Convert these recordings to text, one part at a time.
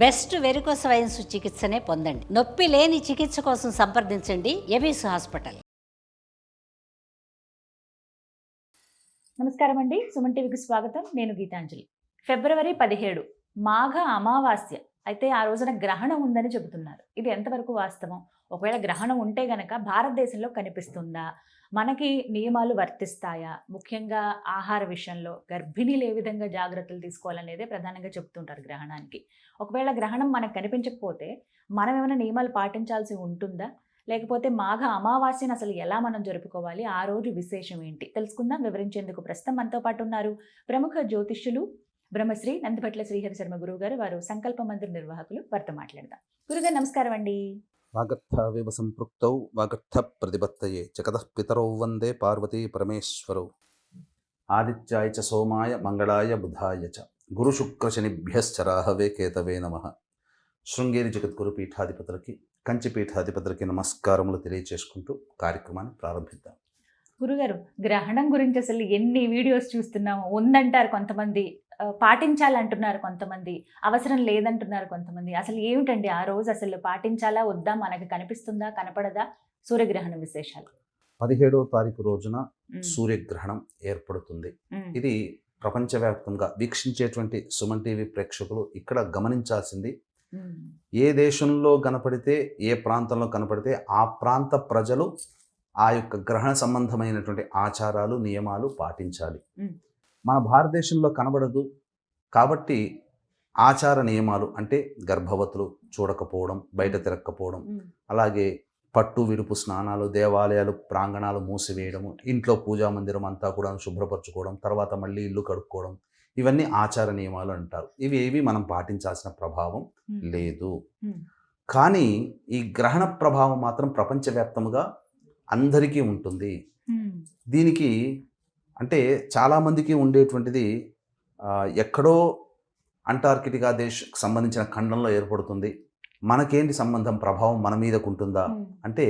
Best varicose veins చికిత్సనే పొందండి. నొప్పి లేని చికిత్స కోసం సంప్రదించండి ఎబిస్ హాస్పిటల్. నమస్కారం అండి, సుమన్ టీవీకి స్వాగతం. నేను గీతాంజలి. ఫిబ్రవరి 17 మాఘ అమావాస్య. అయితే ఆ రోజున గ్రహణం ఉందని చెబుతున్నారు. ఇది ఎంతవరకు వాస్తవం? ఒకవేళ గ్రహణం ఉంటే గనక భారతదేశంలో కనిపిస్తుందా? మనకి నియమాలు వర్తిస్తాయా? ముఖ్యంగా ఆహార విషయంలో గర్భిణీలు ఏ విధంగా జాగ్రత్తలు తీసుకోవాలనేదే ప్రధానంగా చెప్తుంటారు గ్రహణానికి. ఒకవేళ గ్రహణం మనకు కనిపించకపోతే మనం ఏమైనా నియమాలు పాటించాల్సి ఉంటుందా? లేకపోతే మాఘ అమావాస్యను అసలు ఎలా మనం జరుపుకోవాలి? ఆ రోజు విశేషం ఏంటి తెలుసుకుందాం. వివరించేందుకు ప్రస్తుతం మనతో పాటు ఉన్నారు ప్రముఖ జ్యోతిష్యులు బ్రహ్మశ్రీ నందిపట్ల శ్రీహరి శర్మ గురువు గారు. వారు సంకల్ప మందిర నిర్వాహకులు. వారితో మాట్లాడదాం. గురుగారు నమస్కారం అండి. వాగర్థావివ సంపృక్తౌ వాగర్థ ప్రతిపత్తయే జగతః పితరౌ వందే పార్వతీ పరమేశ్వరౌ. ఆదిత్యాయ చ సోమాయ మంగళాయ బుధాయ చ గురుశుక్రశనిభ్యశ్చ రాహవే కేతవే నమః. శృంగేరి జగద్గురు పీఠాధిపతులకి, కంచి పీఠాధిపతులకి నమస్కారములు తెలియచేసుకుంటూ కార్యక్రమాన్ని ప్రారంభిద్దాం. గురుగారు, గ్రహణం గురించి అసలు ఎన్ని వీడియోస్ చూస్తున్నాము. ఉందంటారు కొంతమంది, పాటించాలంటున్నారు కొంతమంది, అవసరం లేదంటున్నారు కొంతమంది. అసలు ఏమిటండి ఆ రోజు? అసలు పాటించాలా వద్దా? మనకి కనిపిస్తుందా కనపడదా? సూర్యగ్రహణ విశేషాలు. 17వ తారీఖు రోజున సూర్యగ్రహణం ఏర్పడుతుంది. ఇది ప్రపంచవ్యాప్తంగా వీక్షించేటువంటి సుమన్ టీవీ ప్రేక్షకులు ఇక్కడ గమనించాల్సింది, ఏ దేశంలో కనపడితే, ఏ ప్రాంతంలో కనపడితే ఆ ప్రాంత ప్రజలు ఆ యొక్క గ్రహణ సంబంధమైనటువంటి ఆచారాలు నియమాలు పాటించాలి. మన భారతదేశంలో కనబడదు కాబట్టి ఆచార నియమాలు అంటే గర్భవతులు చూడకపోవడం, బయట తిరగకపోవడం, అలాగే పట్టు విడుపు స్నానాలు, దేవాలయాలు ప్రాంగణాలు మూసివేయడము, ఇంట్లో పూజా మందిరం అంతా కూడా శుభ్రపరచుకోవడం, తర్వాత మళ్ళీ ఇల్లు కడుక్కోవడం, ఇవన్నీ ఆచార నియమాలు అంటారు. ఇవి ఏవి మనం పాటించాల్సిన ప్రభావం లేదు. కానీ ఈ గ్రహణ ప్రభావం మాత్రం ప్రపంచవ్యాప్తంగా అందరికీ ఉంటుంది. దీనికి అంటే చాలామందికి ఉండేటువంటిది ఎక్కడో అంటార్కిటికా దేశకు సంబంధించిన ఖండంలో ఏర్పడుతుంది. మనకేంటి సంబంధం, ప్రభావం మన మీదకు ఉంటుందా అంటే,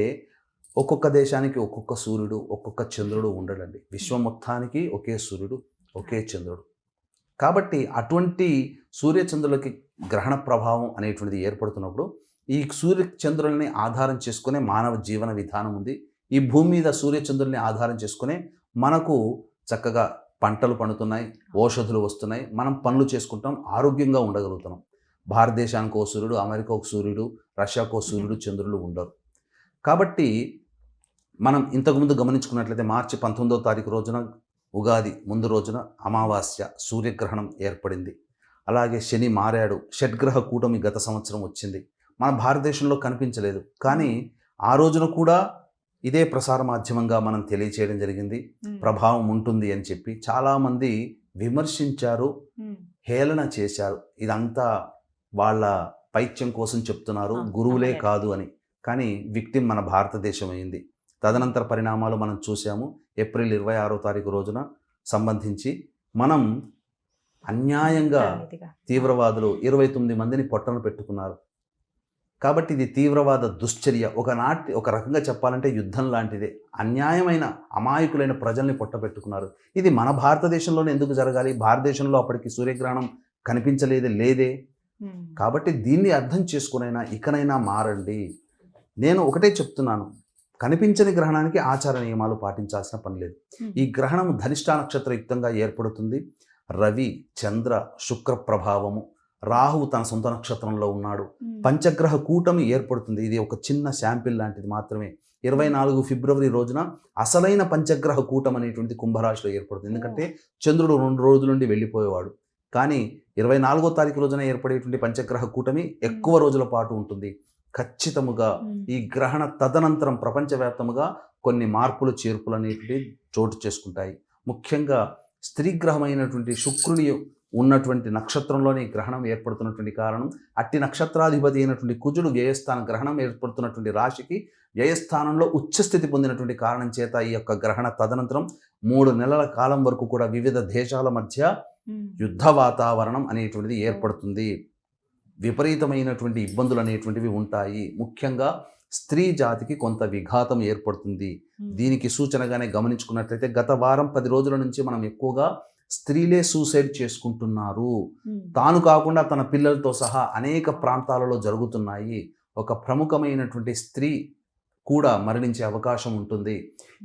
ఒక్కొక్క దేశానికి ఒక్కొక్క సూర్యుడు, ఒక్కొక్క చంద్రుడు ఉండడండి. విశ్వం మొత్తానికి ఒకే సూర్యుడు, ఒకే చంద్రుడు. కాబట్టి అటువంటి సూర్యచంద్రులకి గ్రహణ ప్రభావం అనేటువంటిది ఏర్పడుతున్నప్పుడు ఈ సూర్యచంద్రుల్ని ఆధారం చేసుకునే మానవ జీవన విధానం ఉంది. ఈ భూమి మీద సూర్యచంద్రుల్ని ఆధారం చేసుకునే మనకు చక్కగా పంటలు పండుతున్నాయి, ఔషధులు వస్తున్నాయి, మనం పనులు చేసుకుంటాం, ఆరోగ్యంగా ఉండగలుగుతున్నాం. భారతదేశానికి ఓ సూర్యుడు, అమెరికా ఒక సూర్యుడు, రష్యాకు ఓ సూర్యుడు, చంద్రులు ఉండరు. కాబట్టి మనం ఇంతకుముందు గమనించుకున్నట్లయితే మార్చి 19వ తారీఖు రోజున, ఉగాది ముందు రోజున అమావాస్య సూర్యగ్రహణం ఏర్పడింది. అలాగే శని మారాడు. షడ్గ్రహ కూటమి గత సంవత్సరం వచ్చింది. మన భారతదేశంలో కనిపించలేదు, కానీ ఆ రోజున కూడా ఇదే ప్రసార మాధ్యమంగా మనం తెలియచేయడం జరిగింది. ప్రభావం ఉంటుంది అని చెప్పి చాలామంది విమర్శించారు, హేళన చేశారు. ఇదంతా వాళ్ళ పైత్యం కోసం చెప్తున్నారు, గురువులే కాదు అని. కానీ విక్టిమ్ మన భారతదేశం అయింది. తదనంతర పరిణామాలు మనం చూసాము. ఏప్రిల్ 26వ తారీఖు రోజున సంబంధించి మనం అన్యాయంగా తీవ్రవాదులు 29 మందిని పొట్టను పెట్టుకున్నారు. కాబట్టి ఇది తీవ్రవాద దుశ్చర్య. ఒక రకంగా చెప్పాలంటే యుద్ధం లాంటిదే. అన్యాయమైన అమాయకులైన ప్రజల్ని పొట్టబెట్టుకున్నారు. ఇది మన భారతదేశంలోనే ఎందుకు జరగాలి? భారతదేశంలో అప్పటికి సూర్యగ్రహణం కనిపించలేదే, లేదే. కాబట్టి దీన్ని అర్థం చేసుకునైనా ఇకనైనా మారండి. నేను ఒకటే చెప్తున్నాను, కనిపించని గ్రహణానికి ఆచార నియమాలు పాటించాల్సిన పని లేదు. ఈ గ్రహణం ధనిష్ఠా నక్షత్రయుక్తంగా ఏర్పడుతుంది. రవి, చంద్ర, శుక్ర ప్రభావము, రాహువు తన సొంత నక్షత్రంలో ఉన్నాడు. పంచగ్రహ కూటమి ఏర్పడుతుంది. ఇది ఒక చిన్న శాంపిల్ లాంటిది మాత్రమే. 24 ఫిబ్రవరి రోజున అసలైన పంచగ్రహ కూటమి అనేటువంటిది కుంభరాశిలో ఏర్పడుతుంది. ఎందుకంటే చంద్రుడు 2 రోజుల నుండి వెళ్ళిపోయేవాడు. కానీ 24వ తారీఖు రోజున ఏర్పడేటువంటి పంచగ్రహ కూటమి ఎక్కువ రోజుల పాటు ఉంటుంది. ఖచ్చితముగా ఈ గ్రహణ తదనంతరం ప్రపంచవ్యాప్తముగా కొన్ని మార్పులు చేర్పులు అనేటివి చోటు చేసుకుంటాయి. ముఖ్యంగా స్త్రీగ్రహమైనటువంటి శుక్రుని ఉన్నటువంటి నక్షత్రంలోని గ్రహణం ఏర్పడుతున్నటువంటి కారణం, అట్టి నక్షత్రాధిపతి అయినటువంటి కుజుడు వ్యయస్థాన గ్రహణం ఏర్పడుతున్నటువంటి రాశికి వ్యయస్థానంలో ఉచ్చస్థితి పొందినటువంటి కారణం చేత ఈ యొక్క గ్రహణ తదనంతరం 3 నెలల కాలం వరకు కూడా వివిధ దేశాల మధ్య యుద్ధ వాతావరణం అనేటువంటిది ఏర్పడుతుంది. విపరీతమైనటువంటి ఇబ్బందులు అనేటువంటివి ఉంటాయి. ముఖ్యంగా స్త్రీ జాతికి కొంత విఘాతం ఏర్పడుతుంది. దీనికి సూచనగానే గమనించుకున్నట్లయితే గత వారం 10 రోజుల నుంచి మనం ఎక్కువగా స్త్రీలే సూసైడ్ చేసుకుంటున్నారు. తాను కాకుండా తన పిల్లలతో సహా అనేక ప్రాంతాలలో జరుగుతున్నాయి. ఒక ప్రముఖమైనటువంటి స్త్రీ కూడా మరణించే అవకాశం ఉంటుంది.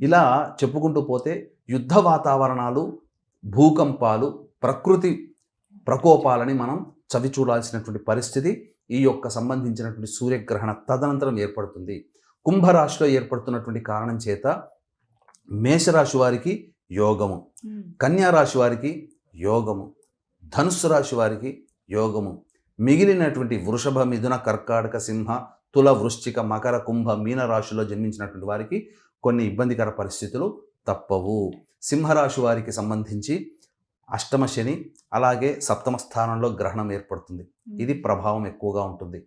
ఇలా చెప్పుకుంటూ పోతే యుద్ధ వాతావరణాలు, భూకంపాలు, ప్రకృతి ప్రకోపాలని మనం చవి చూడాల్సినటువంటి పరిస్థితి ఈ యొక్క సంబంధించినటువంటి సూర్యగ్రహణ తదనంతరం ఏర్పడుతుంది. కుంభరాశిలో ఏర్పడుతున్నటువంటి కారణం చేత మేషరాశి వారికి యోగము, కన్యా రాశి వారికి యోగము, ధనుస్సు రాశి వారికి యోగము, మిగిలినటువంటి వృషభ, మిథున, కర్కాటక, సింహ, తుల, వృశ్చిక, మకర, కుంభ, మీన రాశిలో జన్మించినటువంటి వారికి కొన్ని ఇబ్బందికర పరిస్థితులు తప్పవు. సింహరాశి వారికి సంబంధించి అష్టమ శని, అలాగే సప్తమ స్థానంలో గ్రహణం ఏర్పడుతుంది. ఇది ప్రభావం ఎక్కువగా ఉంటుంది.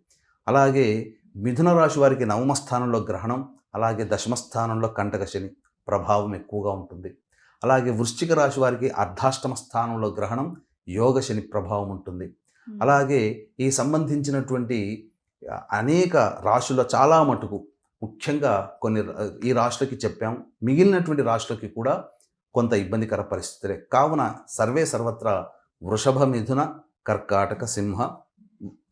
అలాగే మిథున రాశి వారికి నవమ స్థానంలో గ్రహణం, అలాగే దశమ స్థానంలో కంటక శని ప్రభావం ఎక్కువగా ఉంటుంది. అలాగే వృశ్చిక రాశి వారికి అర్ధాష్టమ స్థానంలో గ్రహణం, యోగ శని ప్రభావం ఉంటుంది. అలాగే ఈ సంబంధించినటువంటి అనేక రాశుల్లో చాలా మటుకు ముఖ్యంగా కొన్ని ఈ రాశులకి చెప్పాం, మిగిలినటువంటి రాశులకి కూడా కొంత ఇబ్బందికర పరిస్థితులే. కావున సర్వత్రా వృషభ, మిథున, కర్కాటక, సింహ,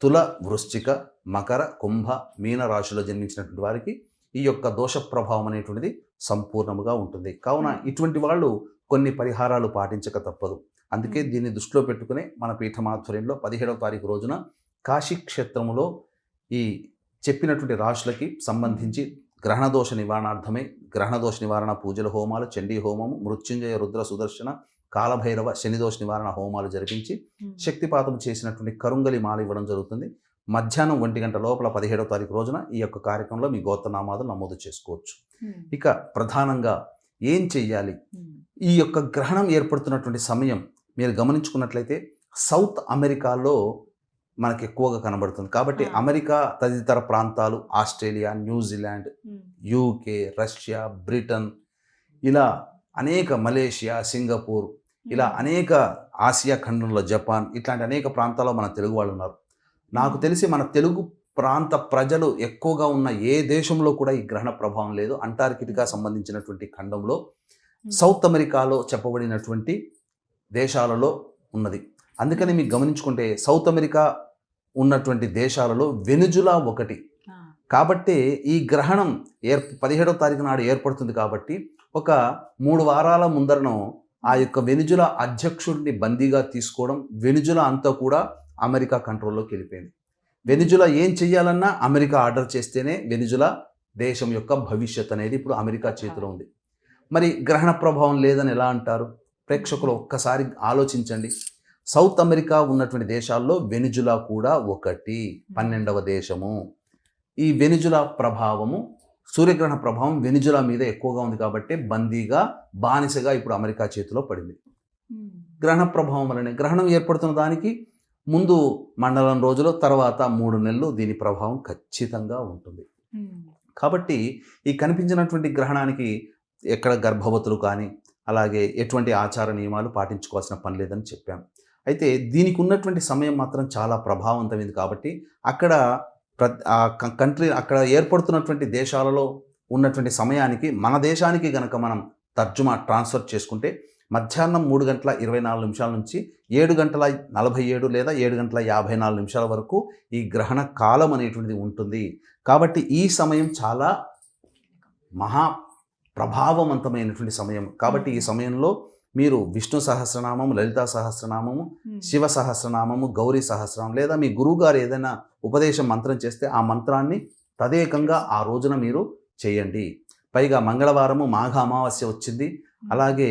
తుల, వృశ్చిక, మకర, కుంభ, మీన రాశిలో జన్మించినటువంటి వారికి ఈ యొక్క దోష ప్రభావం అనేటువంటిది సంపూర్ణముగా ఉంటుంది. కావున ఇటువంటి వాళ్ళు కొన్ని పరిహారాలు పాటించక తప్పదు. అందుకే దీన్ని దృష్టిలో పెట్టుకునే మన పీఠమాధ్వర్యంలో 17వ తారీఖు రోజున కాశీ క్షేత్రములో ఈ చెప్పినటువంటి రాశులకి సంబంధించి గ్రహణదోష నివారణార్థమై గ్రహణదోష నివారణ పూజల హోమాలు, చండీ హోమము, మృత్యుంజయ, రుద్ర, సుదర్శన, కాలభైరవ, శనిదోష నివారణ హోమాలు జరిపించి శక్తిపాతం చేసినటువంటి కరుంగలి మాల ఇవ్వడం జరుగుతుంది. మధ్యాహ్నం 1 గంట లోపల 17వ తారీఖు రోజున ఈ యొక్క కార్యక్రమంలో మీ గోత్రనామాలు నమోదు చేసుకోవచ్చు. ఇక ప్రధానంగా ఏం చెయ్యాలి? ఈ యొక్క గ్రహణం ఏర్పడుతున్నటువంటి సమయం మీరు గమనించుకున్నట్లయితే సౌత్ అమెరికాలో మనకి ఎక్కువగా కనబడుతుంది. కాబట్టి అమెరికా తదితర ప్రాంతాలు, Australia, New Zealand, UK, Russia, Britain, ఇలా అనేక, మలేషియా, సింగపూర్, ఇలా అనేక ఆసియా ఖండంలో జపాన్, ఇట్లాంటి అనేక ప్రాంతాల్లో మన తెలుగు వాళ్ళు ఉన్నారు. నాకు తెలిసి మన తెలుగు ప్రాంత ప్రజలు ఎక్కువగా ఉన్న ఏ దేశంలో కూడా ఈ గ్రహణ ప్రభావం లేదు. అంటార్కిటికా సంబంధించినటువంటి ఖండంలో, సౌత్ అమెరికాలో చెప్పబడినటువంటి దేశాలలో ఉన్నది. అందుకని మీకు గమనించుకుంటే సౌత్ అమెరికా ఉన్నటువంటి దేశాలలో వెనుజులా ఒకటి. కాబట్టి ఈ గ్రహణం 17వ తారీఖు నాడు ఏర్పడుతుంది. కాబట్టి ఒక 3 వారాల ముందరను ఆ యొక్క వెనుజులా అధ్యక్షుడిని బందీగా తీసుకోవడం, వెనుజులా అంతా కూడా అమెరికా కంట్రోల్లోకి వెళ్ళిపోయింది. వెనుజులా ఏం చెయ్యాలన్నా అమెరికా ఆర్డర్ చేస్తేనే వెనుజులా దేశం యొక్క భవిష్యత్ అనేది ఇప్పుడు అమెరికా చేతిలో ఉంది. మరి గ్రహణ ప్రభావం లేదని ఎలా అంటారు? ప్రేక్షకులు ఒక్కసారి ఆలోచించండి. సౌత్ అమెరికా ఉన్నటువంటి దేశాల్లో వెనుజులా కూడా ఒకటి, 12వ దేశము. ఈ వెనుజులా ప్రభావము, సూర్యగ్రహణ ప్రభావం వెనుజులా మీద ఎక్కువగా ఉంది. కాబట్టి బందీగా, బానిసగా ఇప్పుడు అమెరికా చేతిలో పడింది. గ్రహణ ప్రభావం వలనే గ్రహణం ఏర్పడుతున్న దానికి ముందు మండలం రోజులు, తర్వాత 3 నెలలు దీని ప్రభావం ఖచ్చితంగా ఉంటుంది. కాబట్టి ఈ కనిపించినటువంటి గ్రహణానికి ఎక్కడ గర్భవతులు కానీ అలాగే ఎటువంటి ఆచార నియమాలు పాటించుకోవాల్సిన పని లేదని చెప్పాను. అయితే దీనికి ఉన్నటువంటి సమయం మాత్రం చాలా ప్రభావవంతమైంది. కాబట్టి అక్కడ అక్కడ ఏర్పడుతున్నటువంటి దేశాలలో ఉన్నటువంటి సమయానికి మన దేశానికి గనక మనం ట్రాన్స్ఫర్ చేసుకుంటే మధ్యాహ్నం 3 గంటల 24 నిమిషాల నుంచి 7 గంటల 47 లేదా 7 గంటల 54 నిమిషాల వరకు ఈ గ్రహణ కాలం అనేటువంటిది ఉంటుంది. కాబట్టి ఈ సమయం చాలా మహా ప్రభావవంతమైనటువంటి సమయం. కాబట్టి ఈ సమయంలో మీరు విష్ణు సహస్రనామము, లలితా సహస్రనామము, శివ సహస్రనామము, గౌరీ సహస్రనామం, లేదా మీ గురువుగారు ఏదైనా ఉపదేశం మంత్రం చేస్తే ఆ మంత్రాన్ని తదేకంగా ఆ రోజున మీరు చేయండి. పైగా మంగళవారము మాఘ అమావాస్య వచ్చింది. అలాగే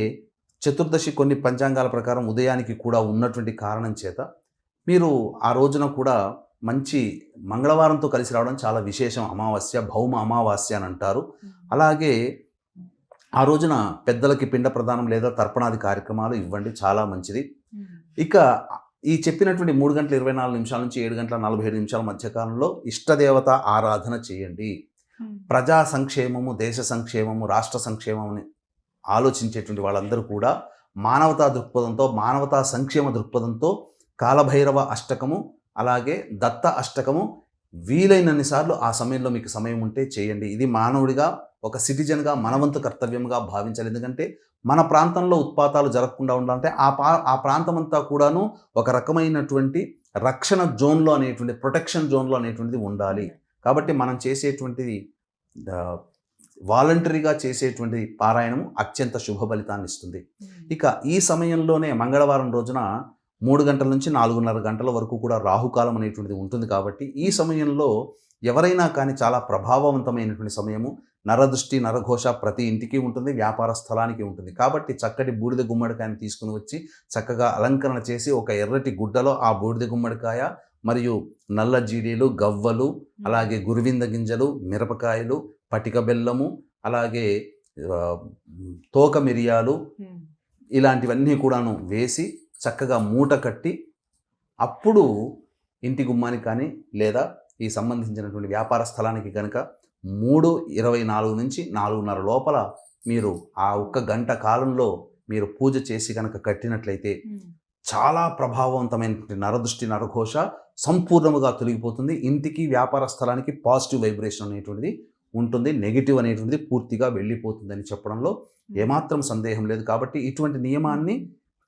చతుర్దశి కొన్ని పంచాంగాల ప్రకారం ఉదయానికి కూడా ఉన్నటువంటి కారణం చేత మీరు ఆ రోజున కూడా మంచి మంగళవారంతో కలిసి రావడం చాలా విశేషం. అమావాస్య, భౌమ అమావాస్య అని అంటారు. అలాగే ఆ రోజున పెద్దలకి పిండ ప్రదానం లేదా తర్పణాది కార్యక్రమాలు ఇవ్వండి, చాలా మంచిది. ఇక ఈ చెప్పినటువంటి 3 గంటల 24 నిమిషాల నుంచి 7 గంటల 47 నిమిషాల మధ్యకాలంలో ఇష్టదేవత ఆరాధన చేయండి. ప్రజా సంక్షేమము, దేశ సంక్షేమము, రాష్ట్ర సంక్షేమముని ఆలోచించేటువంటి వాళ్ళందరూ కూడా మానవతా దృక్పథంతో, మానవతా సంక్షేమ దృక్పథంతో కాలభైరవ అష్టకము, అలాగే దత్త అష్టకము వీలైనన్ని సార్లు ఆ సమయంలో మీకు సమయం ఉంటే చేయండి. ఇది మానవుడిగా ఒక సిటిజన్గా మనవంతు కర్తవ్యంగా భావించాలి. ఎందుకంటే మన ప్రాంతంలో ఉత్పాతాలు జరగకుండా ఉండాలంటే ఆ ప్రాంతం అంతా కూడాను ఒక రకమైనటువంటి రక్షణ జోన్లో అనేటువంటి ప్రొటెక్షన్ జోన్లో అనేటువంటిది ఉండాలి. కాబట్టి మనం చేసేటువంటిది వాలంటరీగా చేసేటువంటి పారాయణం అత్యంత శుభ ఫలితాన్ని ఇస్తుంది. ఇక ఈ సమయంలోనే మంగళవారం రోజున 3 గంటల నుంచి 4:30 గంటల వరకు కూడా రాహుకాలం అనేటువంటిది ఉంటుంది. కాబట్టి ఈ సమయంలో ఎవరైనా కానీ చాలా ప్రభావవంతమైనటువంటి సమయము. నరదృష్టి నరఘోష ప్రతి ఇంటికి ఉంటుంది, వ్యాపార స్థలానికి ఉంటుంది. కాబట్టి చక్కటి బూడిద గుమ్మడికాయని తీసుకుని వచ్చి చక్కగా అలంకరణ చేసి ఒక ఎర్రటి గుడ్డలో ఆ బూడిద గుమ్మడికాయ మరియు నల్ల జీడీలు, గవ్వలు, అలాగే గురువింద గింజలు, మిరపకాయలు, పటిక బెల్లము, అలాగే తోక మిరియాలు ఇలాంటివన్నీ కూడాను వేసి చక్కగా మూట కట్టి అప్పుడు ఇంటి గుమ్మానికి కానీ లేదా ఈ సంబంధించినటువంటి వ్యాపార స్థలానికి కనుక 3:24 నుంచి 4:30 లోపల మీరు ఆ ఒక్క గంట కాలంలో మీరు పూజ చేసి కనుక కట్టినట్లయితే చాలా ప్రభావవంతమైనటువంటి నరదృష్టి నరఘోష సంపూర్ణముగా తొలగిపోతుంది. ఇంటికి వ్యాపార స్థలానికి పాజిటివ్ వైబ్రేషన్ అనేటువంటిది ఉంటుంది, నెగిటివ్ అనేటువంటిది పూర్తిగా వెళ్ళిపోతుందని చెప్పడంలో ఏమాత్రం సందేహం లేదు. కాబట్టి ఇటువంటి నియమాన్ని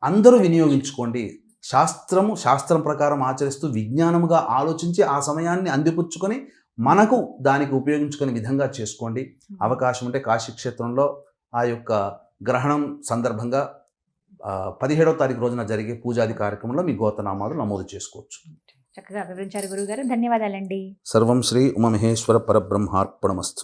అందరూ వినియోగించుకోండి. శాస్త్రం ప్రకారం ఆచరిస్తూ విజ్ఞానముగా ఆలోచించి ఆ సమయాన్ని అందిపుచ్చుకొని మనకు దానికి ఉపయోగించుకునే విధంగా చేసుకోండి. అవకాశం ఉంటే కాశీక్షేత్రంలో ఆ యొక్క గ్రహణం సందర్భంగా 17వ తారీఖు రోజున జరిగే పూజాది కార్యక్రమంలో మీ గోత్రనామాలు నమోదు చేసుకోవచ్చు. చక్కగా వివరించారు గురుగారు, ధన్యవాదాలండి. సర్వం శ్రీ ఉమామహేశ్వర పరబ్రహ్మార్పణమస్తు.